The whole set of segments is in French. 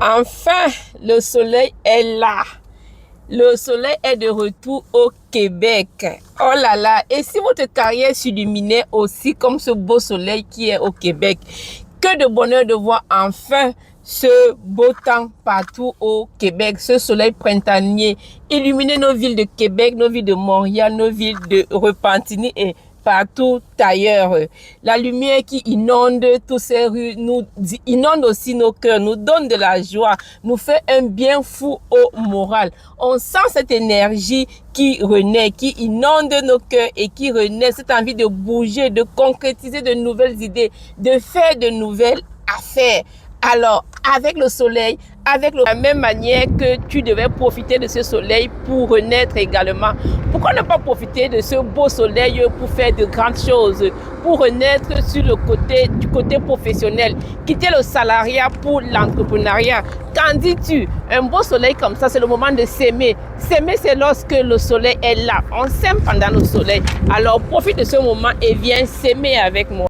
Enfin, le soleil est là. Le soleil est de retour au Québec. Oh là là, et si votre carrière s'illuminait aussi comme ce beau soleil qui est au Québec, que de bonheur de voir enfin ce beau temps partout au Québec, ce soleil printanier, illuminer nos villes de Québec, nos villes de Montréal, nos villes de Repentigny et partout ailleurs. La lumière qui inonde toutes ces rues, nous inonde aussi nos cœurs, nous donne de la joie, nous fait un bien fou au moral. On sent cette énergie qui renaît, qui inonde nos cœurs et qui renaît, cette envie de bouger, de concrétiser de nouvelles idées, de faire de nouvelles affaires. Alors, avec le soleil, avec la même manière que tu devais profiter de ce soleil pour renaître également, pourquoi ne pas profiter de ce beau soleil pour faire de grandes choses, pour renaître sur du côté professionnel, quitter le salariat pour l'entrepreneuriat? Qu'en dis-tu? Un beau soleil comme ça, c'est le moment de s'aimer. S'aimer, c'est lorsque le soleil est là. On s'aime pendant le soleil. Alors, profite de ce moment et viens s'aimer avec moi.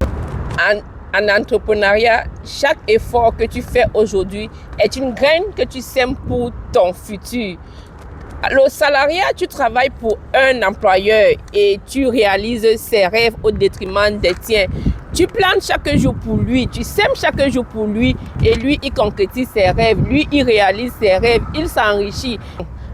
En entrepreneuriat, chaque effort que tu fais aujourd'hui est une graine que tu sèmes pour ton futur. Le salariat, tu travailles pour un employeur et tu réalises ses rêves au détriment des tiens. Tu plantes chaque jour pour lui, tu sèmes chaque jour pour lui et lui, il concrétise ses rêves, lui, il réalise ses rêves, il s'enrichit.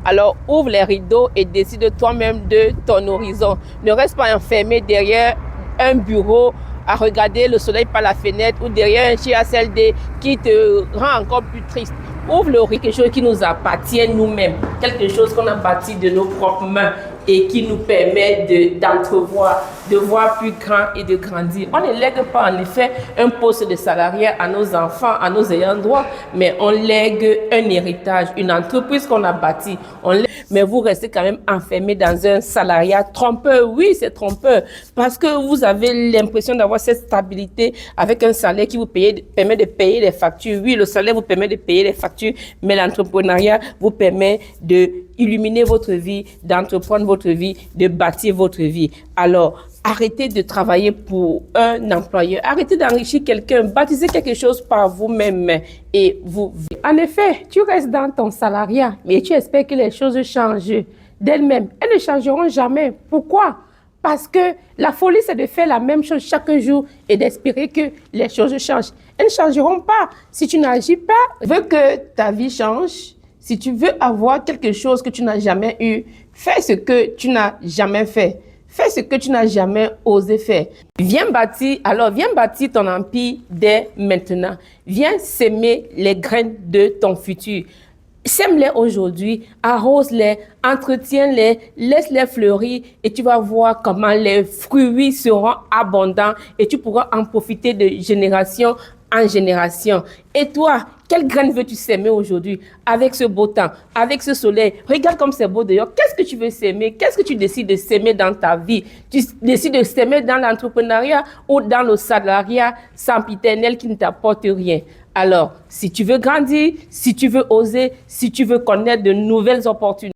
Alors ouvre les rideaux et décide toi-même de ton horizon. Ne reste pas enfermé derrière un bureau à regarder le soleil par la fenêtre ou derrière un CHSLD qui te rend encore plus triste. Ouvre le rideau, quelque chose qui nous appartient nous-mêmes, quelque chose qu'on a bâti de nos propres mains et qui nous permet d'entrevoir, de voir plus grand et de grandir. On ne lègue pas en effet un poste de salariat à nos enfants, à nos ayants droit, mais on lègue un héritage, une entreprise qu'on a bâtie. Mais vous restez quand même enfermé dans un salariat trompeur. Oui, c'est trompeur parce que vous avez l'impression d'avoir cette stabilité avec un salaire qui vous permet de payer les factures. Oui, le salaire vous permet de payer les factures, mais l'entrepreneuriat vous permet de illuminer votre vie, d'entreprendre votre vie, de bâtir votre vie. Alors, arrêtez de travailler pour un employeur, arrêtez d'enrichir quelqu'un, bâtissez quelque chose par vous-même et vous. En effet, tu restes dans ton salariat, mais tu espères que les choses changent d'elles-mêmes. Elles ne changeront jamais. Pourquoi? Parce que la folie, c'est de faire la même chose chaque jour et d'espérer que les choses changent. Elles ne changeront pas si tu n'agis pas. Tu veux que ta vie change? Si tu veux avoir quelque chose que tu n'as jamais eu, fais ce que tu n'as jamais fait. Fais ce que tu n'as jamais osé faire. Viens bâtir ton empire dès maintenant. Viens s'aimer les graines de ton futur. Sème-les aujourd'hui, arrose-les, entretiens-les, laisse-les fleurir et tu vas voir comment les fruits seront abondants et tu pourras en profiter de génération en génération. Et toi, quelle graine veux-tu s'aimer aujourd'hui avec ce beau temps, avec ce soleil? Regarde comme c'est beau dehors. Qu'est-ce que tu veux s'aimer? Qu'est-ce que tu décides de s'aimer dans ta vie? Tu décides de s'aimer dans l'entrepreneuriat ou dans le salariat sempiternel qui ne t'apporte rien? Alors, si tu veux grandir, si tu veux oser, si tu veux connaître de nouvelles opportunités,